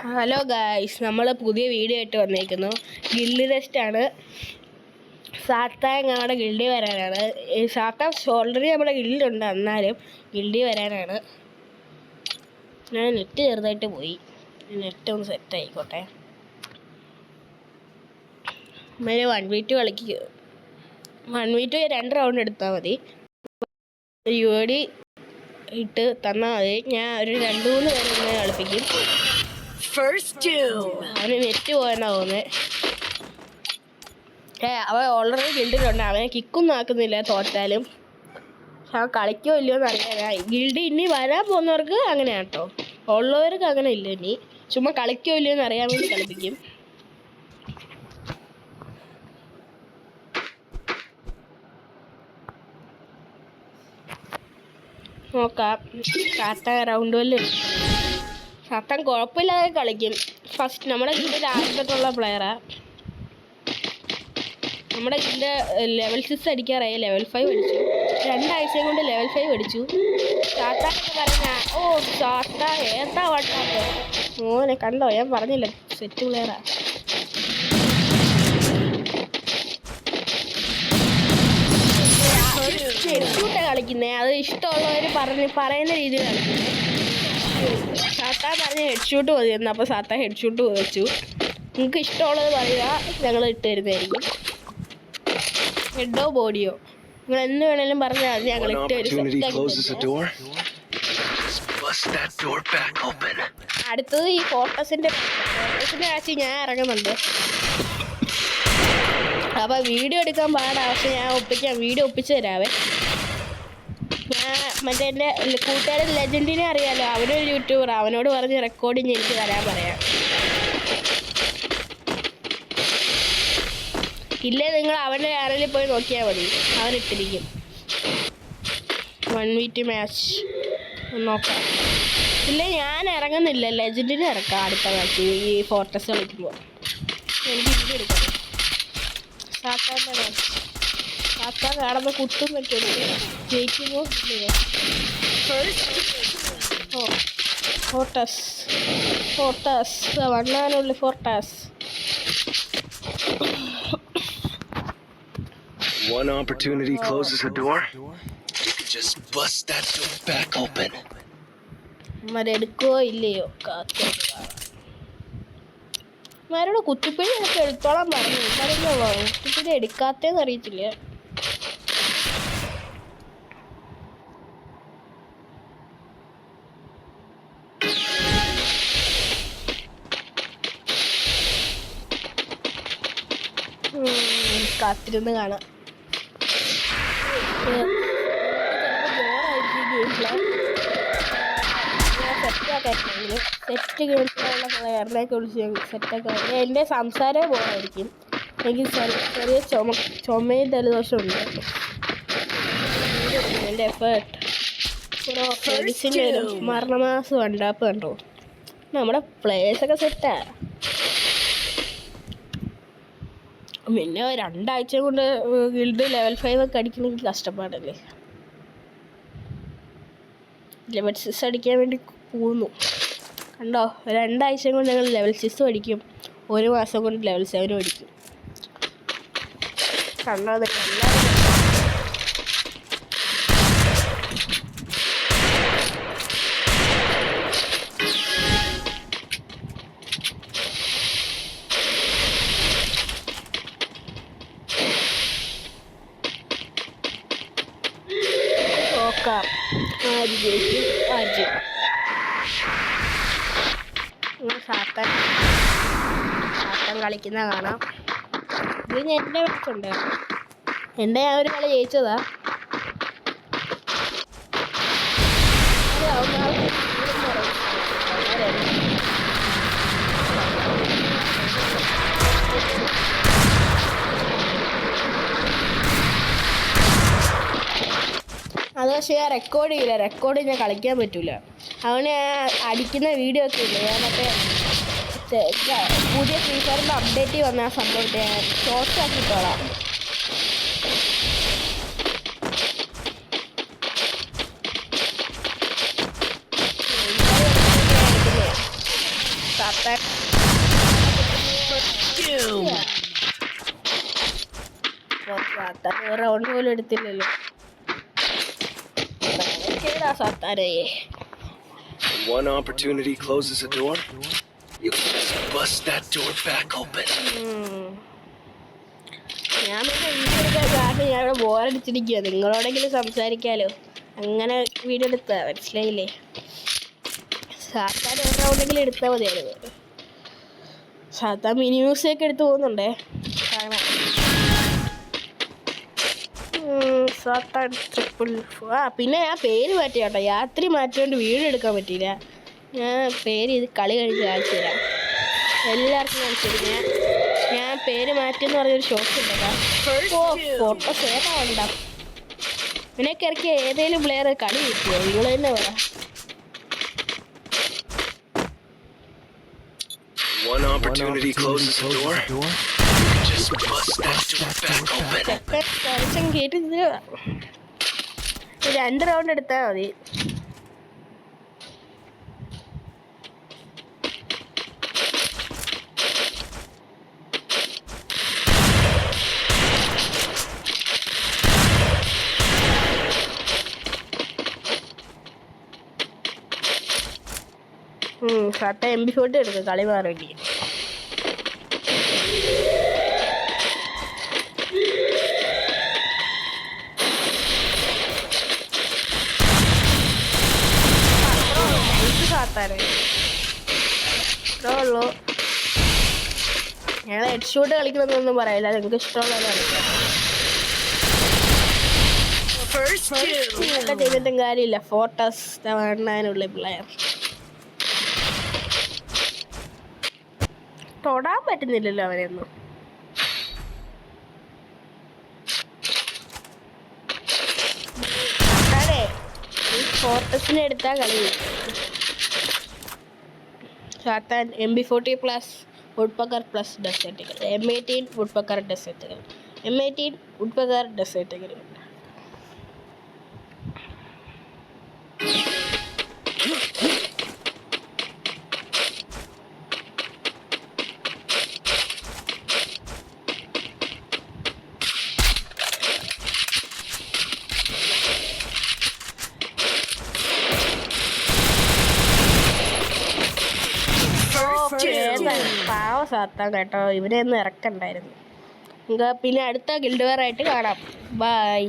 Hello guys, നമ്മൾ പുതിയ video ആയിട്ട് വന്നിരിക്കുന്നു. ഗിൽഡ് ടെസ്റ്റാണ്. സാത്താൻ ഞങ്ങളുടെ ഗിൽഡിൽ വരാനാണ്. സാത്താൻ ഓൾറെഡി നമ്മുടെ ഗിൽഡിലുണ്ട്, എന്നാലും ഗിൽഡിൽ വരാനാണ്. ഞാൻ നെറ്റ് ചെറുതായിട്ട് പോയി, നെറ്റ് ഒന്ന് സെറ്റ് ആയിക്കോട്ടെ. 1v2 കളിക്കുക. 1v2 2 റൗണ്ട് എടുത്താൽ മതി. UAD ഇട്ട് തന്നാൽ മതി. ഞാൻ ഒരു 2-3 പേരെ കളിപ്പിക്കും. അവന് നെറ്റ് പോയെന്നാ തോന്നുന്നത്. അവൻ ഓൾറെഡി ഗിൽഡിലുണ്ട്. അവനെ കിക്കൊന്നും ആക്കുന്നില്ല തോറ്റാലും. അവൻ കളിക്കോ ഇല്ലയോ എന്ന് അറിയാൻ. ഗിൽഡ് ഇനി വരാൻ പോകുന്നവർക്ക് അങ്ങനെയാണ് കേട്ടോ. ഉള്ളവർക്ക് അങ്ങനെ ഇല്ല. ഇനി ചുമ്മാ കളിക്കോ ഇല്ലയോ എന്ന് അറിയാൻ വേണ്ടി കളിപ്പിക്കും. നോക്കാം. സാത്താൻ റൗണ്ട് വല്ലും സാത്താൻ കുഴപ്പമില്ലാതെ കളിക്കും. ഫസ്റ്റ് നമ്മുടെ ഗിൽഡിൽ ആദ്യമായിട്ടുള്ള പ്ലെയറാ. നമ്മുടെ ഗിൽഡ് ലെവൽ 6 അടിക്കാറായി. ലെവൽ 5 അടിച്ചു. 2 ആഴ്ചയും കൊണ്ട് ലെവൽ 5 അടിച്ചു. സാത്താനൊക്കെ പറഞ്ഞ സാത്താ ഏതാ വട്ടാത്ത മോനെ കണ്ടോ? ഞാൻ പറഞ്ഞില്ല, സെറ്റ് പ്ലെയറാ. ഹെഡ്ഷൂട്ടാ കളിക്കുന്നേ. അത് ഇഷ്ടമുള്ളവർ പറയുന്ന രീതിയിൽ കളിക്കുന്നത്. സാത്താൻ പറഞ്ഞ് ഹെഡ്ഷൂട്ട് മതി എന്ന്. അപ്പോൾ സാത്താൻ ഹെഡ്ഷൂട്ട് വെച്ചു. നിങ്ങൾക്ക് ഇഷ്ടമുള്ളത് പറയുക, ഞങ്ങൾ ഇട്ട് തരുന്നതായിരിക്കും. ഹെഡോ ബോഡിയോ നിങ്ങൾ എന്ത് വേണേലും പറഞ്ഞാൽ മതി, ഞങ്ങൾ ഇട്ട് തരും. അടുത്തത് ഈ ഫോട്ടോസിന്റെ കാശി ഞാൻ ഇറങ്ങുന്നുണ്ട്. അപ്പോൾ വീഡിയോ എടുക്കാൻ പാടാ, പക്ഷെ ഞാൻ വീഡിയോ ഒപ്പിച്ച് തരാവേ. ഞാൻ മറ്റേ എൻ്റെ കൂട്ടുകാരൻ ലെജൻഡിനെ അറിയാലോ, അവനൊരു യൂട്യൂബർ. അവനോട് പറഞ്ഞ് റെക്കോർഡിങ് എനിക്ക് തരാൻ പറയാം. ഇല്ലേ നിങ്ങൾ അവൻ്റെ ചാനലിൽ പോയി നോക്കിയാൽ മതി, അവനിട്ടിരിക്കും. 1v2 മാച്ച് നോക്കാം. ഇല്ലേ ഞാൻ ഇറങ്ങുന്നില്ല, ലെജൻഡിനെ ഇറക്കാം അടുത്ത മാച്ച്. ഈ ഫോർട്ടസ് കളിക്കുമ്പോൾ എനിക്ക് വീഡിയോ എടുക്കാം. സാത്താൻ്റെ മാച്ച്. സാത്താൻ കാണുമ്പോൾ കുത്തും പറ്റുള്ളൂ. ജയിക്കുമോ? ഫോർട്ടസ് വണ്ണാനുള്ള ഫോർട്ടസ്. One opportunity closes a door. You can just bust that door back open. എടുക്കോ ഇല്ലയോ മാരോട് കുത്തിപ്പിഴി എനിക്ക് എടുത്തോളാൻ പറഞ്ഞു. കുത്തിപ്പിഴി എടുക്കാത്തേന്ന് അറിയത്തില്ല. കാത്തിരുന്ന് കാണാം. സെറ്റ് ഗെയിംസിലുള്ള പ്ലെയറിനെയൊക്കെ വിളിച്ച് സെറ്റൊക്കെ. എൻ്റെ സംസാരമേ ബോറായിരിക്കും. എനിക്ക് ചെറിയ ചുമയും ജലദോഷമുണ്ട്. എൻ്റെ എഫേർട്ട് മെഡിസിൻ വരും. മരണമാസം ഉണ്ടാപ്പ് കണ്ടോ. നമ്മുടെ പ്ലേയേഴ്സൊക്കെ സെറ്റാ. പിന്നെ 2 ആഴ്ച കൊണ്ട് ഗിൽഡ് ലെവൽ 5 ഒക്കെ അടിക്കണമെങ്കിൽ കഷ്ടപ്പാടല്ലേ. ലെവൽ 6 അടിക്കാൻ വേണ്ടി പോകുന്നു കണ്ടോ. 2 ആഴ്ച കൊണ്ട് ഞങ്ങൾ ലെവൽ 6 അടിക്കും. 1 മാസം കൊണ്ട് ലെവൽ 7 അടിക്കും. കണ്ടോ സാത്താൻ കളിക്കുന്ന കാണാം. ഇത് എൻ്റെ മാച്ചുണ്ട്. ഞാൻ ഒരു കളി ജയിച്ചതാ. അത് പക്ഷേ ഞാൻ റെക്കോർഡ് ചെയ്യില്ല. റെക്കോർഡ് ഞാൻ കളിക്കാൻ പറ്റില്ല. അവന് അടിക്കുന്ന വീഡിയോ ഒക്കെ ഇല്ല. ഞാൻ മറ്റേ പുതിയ ഫ്രീ ഫയറിൻ്റെ അപ്ഡേറ്റ് വന്ന ആ സംഭവത്തെ ഞാൻ ഷോർട്സ് ആക്കിയിട്ടോളാം. സാത്താൻ സാത്താൻ സാത്താൻ റൗണ്ട് പോലും എടുത്തില്ലല്ലോ. സാത്താനേ One opportunity closes a door. You can just bust that door back open. ഞാൻ പിന്നെ വീഡിയോ എടുക്കാൻ കാരണം ഞാൻ ഇവിടെ ബോറടിച്ചിരിക്കുക. നിങ്ങളോടെങ്കിലും സംസാരിക്കാലോ, അങ്ങനെ വീഡിയോ എടുത്താ മനസ്സിലായില്ലേ. സാത്താൻ ഒരു റൗണ്ടെങ്കിലും എടുത്താൽ മതിയായിരുന്നു. സാത്താൻ മിനി മ്യൂസിയൊക്കെ എടുത്ത് പോകുന്നുണ്ടേ കാണാൻ. സാത്താൻ ട്രിപ്പിൾ പിന്നെ ഞാൻ പേര് മാറ്റി കേട്ടോ. രാത്രി മാറ്റിക്കൊണ്ട് വീഡിയോ എടുക്കാൻ പറ്റിയില്ല. ഞാൻ പേര് ഇത് കളി കഴിഞ്ഞ് കാണിച്ചു തരാം, എല്ലാവർക്കും കാണിച്ചു തരാം. ഞാൻ പേര് മാറ്റിയെന്ന് പറഞ്ഞൊരു ഷോപ്പ് ഉണ്ടല്ലോ. ഫോട്ടോ സേവാ ഉണ്ടാവും. നിനക്ക് ഇറക്കിയ ഏതെങ്കിലും പ്ലെയർ കളി കിട്ടിയോ? നിങ്ങൾ തന്നെ പറ. One opportunity closes a door. You can just bust that door back open. കേട്ട് 2 റൗണ്ട് എടുത്താൽ മതി. കട്ട MP40 എടുക്കും കളി മാറി. ഇത്രയുള്ളൂ. ഞങ്ങൾ ഹെഡ് ഷൂട്ട് കളിക്കണമെന്നൊന്നും പറയില്ല, നിങ്ങൾക്ക് ഇഷ്ടമുള്ളത് കളിക്കാം. ഇതൊക്കെ ചെയ്തിട്ടും കാര്യമില്ല. ഫോട്ടോസ് കാണാനുള്ള പ്ലെയർ തൊടാൻ പറ്റുന്നില്ലല്ലോ അവരെയൊന്നും. അതെ, ഈ ഫോട്ടോസിനെ എടുത്താൽ കളി. സാത്താൻ MP40 plus വുഡ്പക്കർ plus ഡെസേർട്ടുകൾ, M18 വുഡ്പക്കർ ഡെസേർട്ടുകൾ, M18 വുഡ്പക്കർ ഡെസേർട്ടുകൾ. പാവ സാത്താൻ കേട്ടോ, ഇവരെ ഒന്നും ഇറക്കണ്ടായിരുന്നു. പിന്നെ അടുത്ത ഗിൽഡ് വാർ ആയിട്ട് കാണാം. ബൈ.